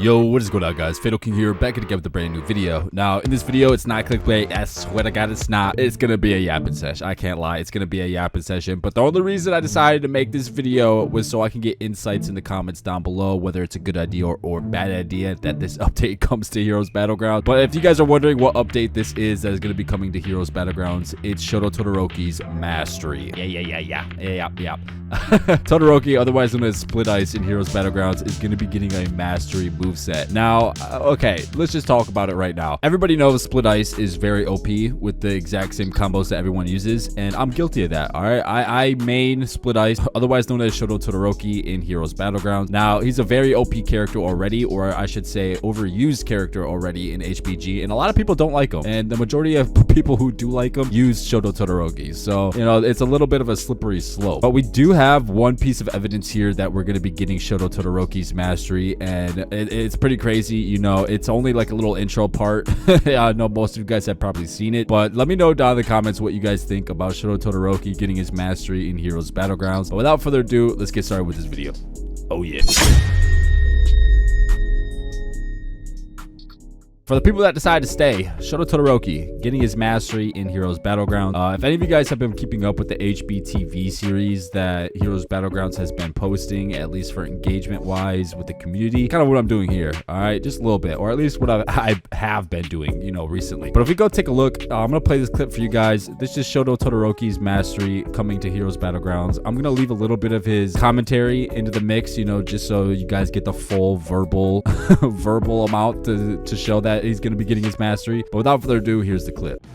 Yo, what is going on, guys? Fatal King here, back again with a brand new video. Now, in this video, it's not clickbait. I swear to God, it's not. It's gonna be a yapping session. I can't lie. It's gonna be a yapping session. But the only reason I decided to make this video was so I can get insights in the comments down below, whether it's a good idea or bad idea that this update comes to Heroes Battlegrounds. But if you guys are wondering what update this is that is gonna be coming to Heroes Battlegrounds, it's Shoto Todoroki's Mastery. Yeah. Todoroki, otherwise known as Split Ice in Heroes Battlegrounds, is gonna be getting a Mastery moveset. Now, okay, let's just talk about it right now. Everybody knows Split Ice is very OP with the exact same combos that everyone uses, and I'm guilty of that, all right? I main Split Ice, otherwise known as Shoto Todoroki in Heroes Battlegrounds. Now, he's a very OP character already, or I should say overused character already in HBG, and a lot of people don't like him, and the majority of people who do like him use Shoto Todoroki, so, you know, it's a little bit of a slippery slope. But we do have one piece of evidence here that we're going to be getting Shoto Todoroki's Mastery, and it's pretty crazy. You know, it's only like a little intro part. I know most of you guys have probably seen it, but let me know down in the comments what you guys think about Shoto Todoroki getting his Mastery in Heroes Battlegrounds. But without further ado, let's get started with this video. Oh yeah. For the people that decide to stay, Shoto Todoroki getting his Mastery in Heroes Battlegrounds. If any of you guys have been keeping up with the HBTV series that Heroes Battlegrounds has been posting, at least for engagement wise with the community, kind of what I'm doing here, all right, just a little bit, or at least what I have been doing, you know, recently. But if we go take a look, I'm gonna play this clip for you guys. This is Shoto Todoroki's Mastery coming to Heroes Battlegrounds. I'm gonna leave a little bit of his commentary into the mix, you know, just so you guys get the full verbal amount to show that he's going to be getting his Mastery. But without further ado, here's the clip.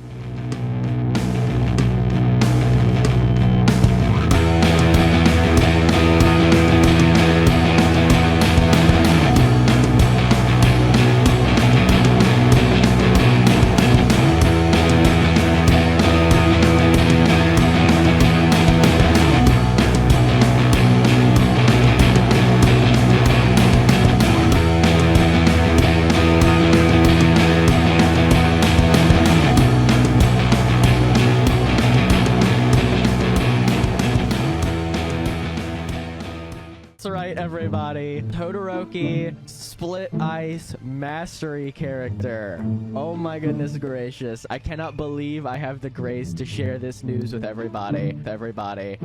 That's right, everybody. Todoroki, Split Ice Mastery character. Oh my goodness gracious. I cannot believe I have the grace to share this news with everybody. Everybody.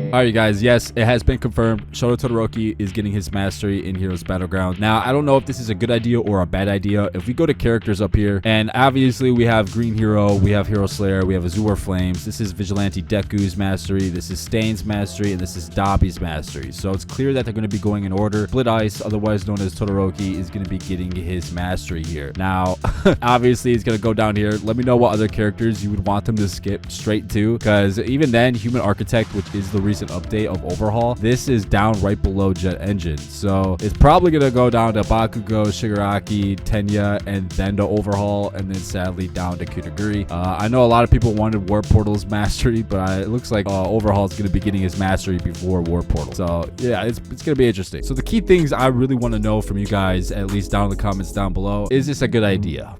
Alright, you guys, yes, it has been confirmed. Shoto Todoroki is getting his Mastery in Heroes Battleground. Now, I don't know if this is a good idea or a bad idea. If we go to characters up here, and obviously we have Green Hero, we have Hero Slayer, we have Azure Flames. This is Vigilante Deku's Mastery, this is Stain's Mastery, and this is Dabi's Mastery. So it's clear that they're going to be going in order. Split Ice, otherwise known as Todoroki, is going to be getting his Mastery here. Now, obviously, he's going to go down here. Let me know what other characters you would want them to skip straight to, because even then, Human Architect, which is the recent update of Overhaul, this is down right below Jet Engine. So it's probably going to go down to Bakugo, Shigaraki, Tenya, and then to Overhaul, and then sadly down to Kutaguri. I know a lot of people wanted Warp Portal's Mastery, but it looks like Overhaul is going to be getting his Mastery before Warp Portal. So yeah, it's going to be interesting. So the key things I really want to know from you guys, at least down in the comments down below, is this a good idea?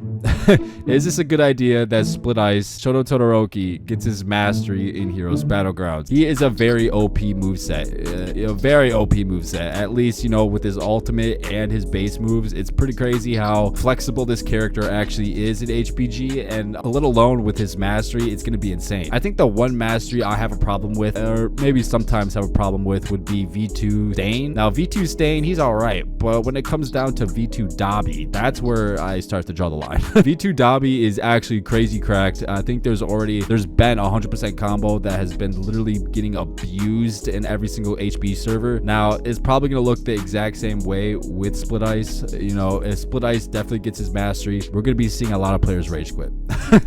Is this a good idea that Split Ice, Shoto Todoroki, gets his Mastery in Heroes Battlegrounds? He is a very OP moveset, a very OP moveset, at least, you know, with his ultimate and his base moves. It's pretty crazy how flexible this character actually is in HBG, and let alone with his Mastery, it's going to be insane. I think the one Mastery I have a problem with, or maybe sometimes have a problem with, would be V2 Stain. Now, V2 Stain, he's all right, but when it comes down to V2 Dabi, that's where I start to draw the line. V2 Dabi is actually crazy cracked. I think there's been 100% combo that has been literally getting abused in every single HB server. Now, it's probably going to look the exact same way with Split Ice. You know, if Split Ice definitely gets his Mastery, we're going to be seeing a lot of players rage quit.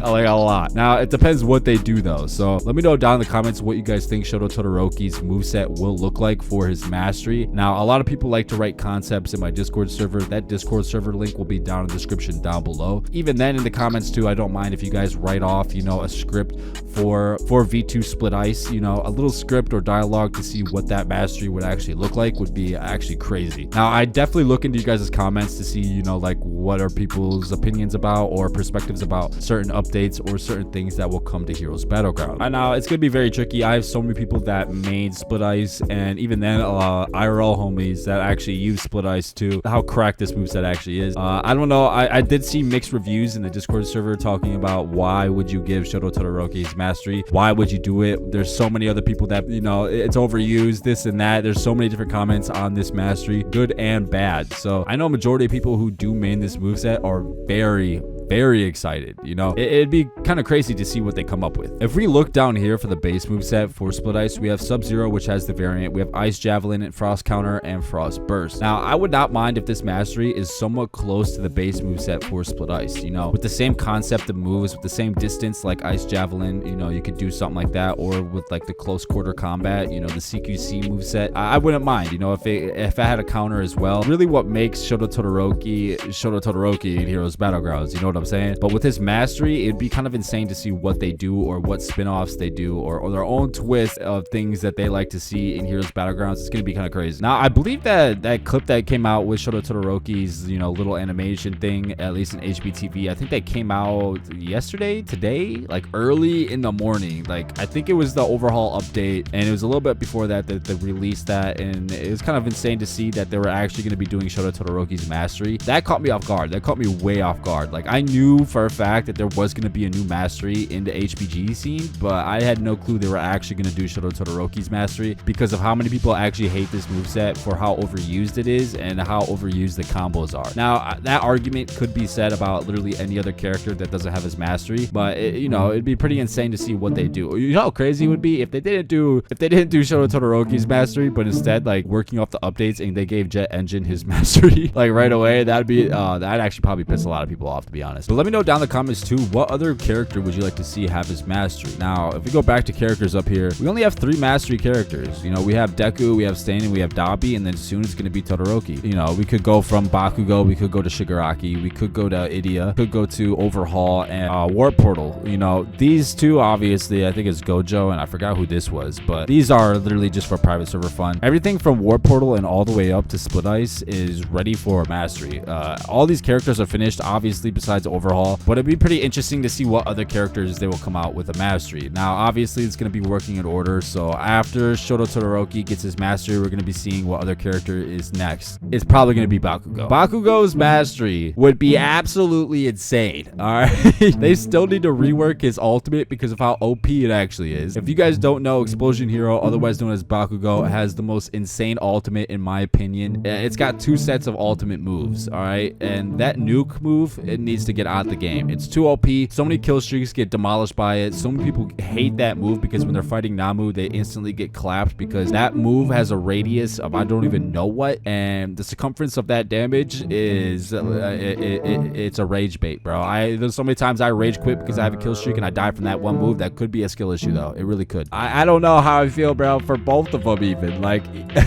Like a lot. Now, it depends what they do though. So let me know down in the comments what you guys think Shoto Todoroki's moveset will look like for his Mastery. Now, a lot of people like to write concepts in my Discord server. That Discord server link will be down in the description down below. Even then, in the comments too, I don't mind if you guys write off, you know, a script for V2 Split Ice, you know, a little script or dialogue to see what that Mastery would actually look like would be actually crazy. Now, I definitely look into you guys' comments to see, you know, like what are people's opinions about or perspectives about certain updates or certain things that will come to Heroes Battleground. And now it's gonna be very tricky. I have so many people that made Split Ice, and even then IRL homies that actually use Split Ice to how cracked this moveset actually is. I don't know. I did see mixed reviews in the Discord server talking about why would you give Shoto Todoroki his mastery? Why would you do it? There's so many other people that, you know, it's overused, this and that. There's so many different comments on this mastery, good and bad. So I know majority of people who do main this moveset are very excited. You know, it'd be kind of crazy to see what they come up with. If we look down here for the base moveset for Split Ice, we have Sub-Zero, which has the variant. We have Ice Javelin and Frost Counter and Frost Burst. Now, I would not mind if this mastery is somewhat close to the base moveset for Split Ice, you know, with the same concept of moves, with the same distance like Ice Javelin, you know, you could do something like that, or with like the close quarter combat, you know, the CQC moveset. I wouldn't mind, you know, if it had a counter as well. Really what makes Shoto Todoroki in Heroes Battlegrounds, you know what I'm saying? But with his mastery, it'd be kind of insane to see what they do or what spin-offs they do or their own twist of things that they like to see in Heroes Battlegrounds. It's gonna be kind of crazy. Now, I believe that clip that came out with Shoto Todoroki's, you know, little animation thing, at least in HBTV, I think that came out today, like early in the morning. Like, I think it was the overhaul update, and it was a little bit before that they released that, and it was kind of insane to see that they were actually going to be doing Shoto Todoroki's mastery. That caught me off guard. That caught me way off guard. Like, I knew for a fact that there was going to be a new mastery in the HBG scene, but I had no clue they were actually going to do Shoto Todoroki's mastery because of how many people actually hate this moveset for how overused it is and how overused the combos are. Now, that argument could be said about literally any other character that doesn't have his mastery, but you know, it'd be pretty insane to see what they do. You know how crazy it would be if they didn't do Shoto Todoroki's mastery, but instead like working off the updates and they gave Jet Engine his mastery like right away. That'd actually probably piss a lot of people off, to be honest. But let me know down in the comments too, what other character would you like to see have his mastery? Now, if we go back to characters up here, we only have 3 mastery characters. You know, we have Deku, we have Stain, and we have Dabi, and then soon it's going to be Todoroki. You know, we could go from Bakugo, we could go to Shigaraki, we could go to Idia, could go to Overhaul and Warp Portal. You know, these two obviously, I think it's Gojo, and I forgot who this was, but these are literally just for private server fun. Everything from Warp Portal and all the way up to Split Ice is ready for mastery. All these characters are finished, obviously, besides Overhaul, but it'd be pretty interesting to see what other characters they will come out with a mastery. Now, obviously, it's going to be working in order, so after Shoto Todoroki gets his mastery, we're going to be seeing what other character is next. It's probably going to be Bakugo. Bakugo's mastery would be absolutely insane, alright? They still need to rework his ultimate because of how OP it actually is. If you guys don't know, Explosion Hero, otherwise known as Bakugo, has the most insane ultimate in my opinion. It's got 2 sets of ultimate moves, alright? And that nuke move, it needs to get out of the game. It's too OP. So many kill streaks get demolished by it. So many people hate that move because when they're fighting Namu, they instantly get clapped because that move has a radius of I don't even know what, and the circumference of that damage is it's a rage bait, bro. There's so many times I rage quit because I have a kill streak and I die from that one move. That could be a skill issue though. It really could. I don't know how I feel, bro, for both of them even. Like,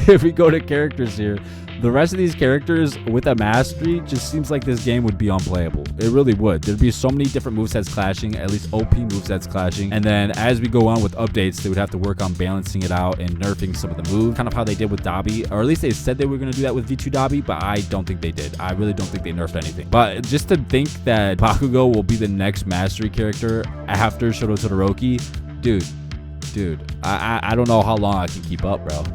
if we go to characters here, the rest of these characters with a mastery just seems like this game would be unplayable. It really would. There'd be so many different movesets clashing, at least OP movesets clashing. And then as we go on with updates, they would have to work on balancing it out and nerfing some of the moves, kind of how they did with Dabi, or at least they said they were going to do that with V2 Dabi, but I don't think they did. I really don't think they nerfed anything. But just to think that Bakugo will be the next mastery character after Shoto Todoroki, dude, I don't know how long I can keep up, bro.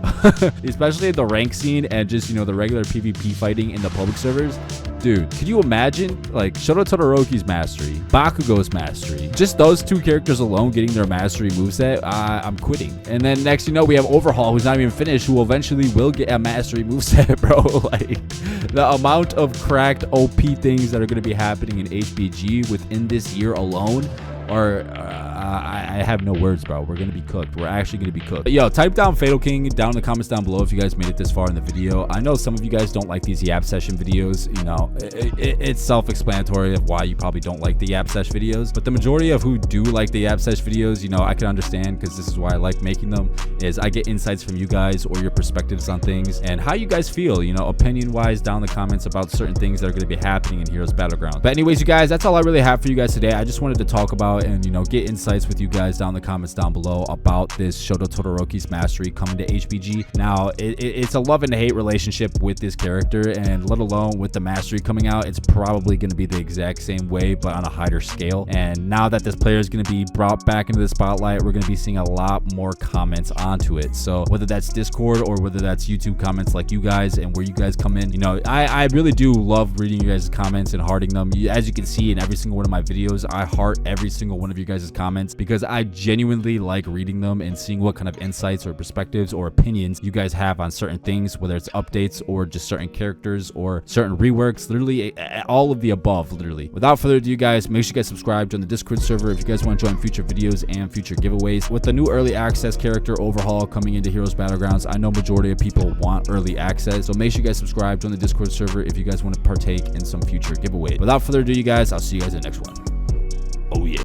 Especially the rank scene and just, you know, the regular PvP fighting in the public servers. Dude, could you imagine like Shoto Todoroki's mastery, Bakugo's mastery, just those 2 characters alone getting their mastery moveset? I'm quitting. And then next, you know, we have Overhaul, who's not even finished, who eventually will get a mastery moveset, bro. Like, the amount of cracked OP things that are going to be happening in HBG within this year alone are I have no words, bro. We're gonna be cooked. We're actually gonna be cooked. But yo, type down Fatal King down in the comments down below if you guys made it this far in the video. I know some of you guys don't like these Yap Session videos. You know, it's self-explanatory of why you probably don't like the Yap Sesh videos, but the majority of who do like the Yap Sesh videos, you know, I can understand, because this is why I like making them, is I get insights from you guys or your perspectives on things and how you guys feel, you know, opinion wise down in the comments about certain things that are going to be happening in Heroes Battleground. But anyways, you guys, that's all I really have for you guys today. I just wanted to talk about and, you know, get insight insights with you guys down in the comments down below about this Shoto Todoroki's mastery coming to HBG. Now, it's a love and hate relationship with this character, and let alone with the mastery coming out, it's probably going to be the exact same way, but on a higher scale. And now that this player is going to be brought back into the spotlight, we're going to be seeing a lot more comments onto it. So whether that's Discord or whether that's YouTube comments like you guys and where you guys come in, you know, I really do love reading you guys' comments and hearting them. As you can see in every single one of my videos, I heart every single one of you guys' comments because I genuinely like reading them and seeing what kind of insights or perspectives or opinions you guys have on certain things, whether it's updates or just certain characters or certain reworks, literally all of the above, literally. Without further ado, guys, make sure you guys subscribe, join the Discord server if you guys want to join future videos and future giveaways. With the new early access character overhaul coming into Heroes Battlegrounds, I know majority of people want early access, so make sure you guys subscribe, join the Discord server if you guys want to partake in some future giveaways. Without further ado, you guys, I'll see you guys in the next one.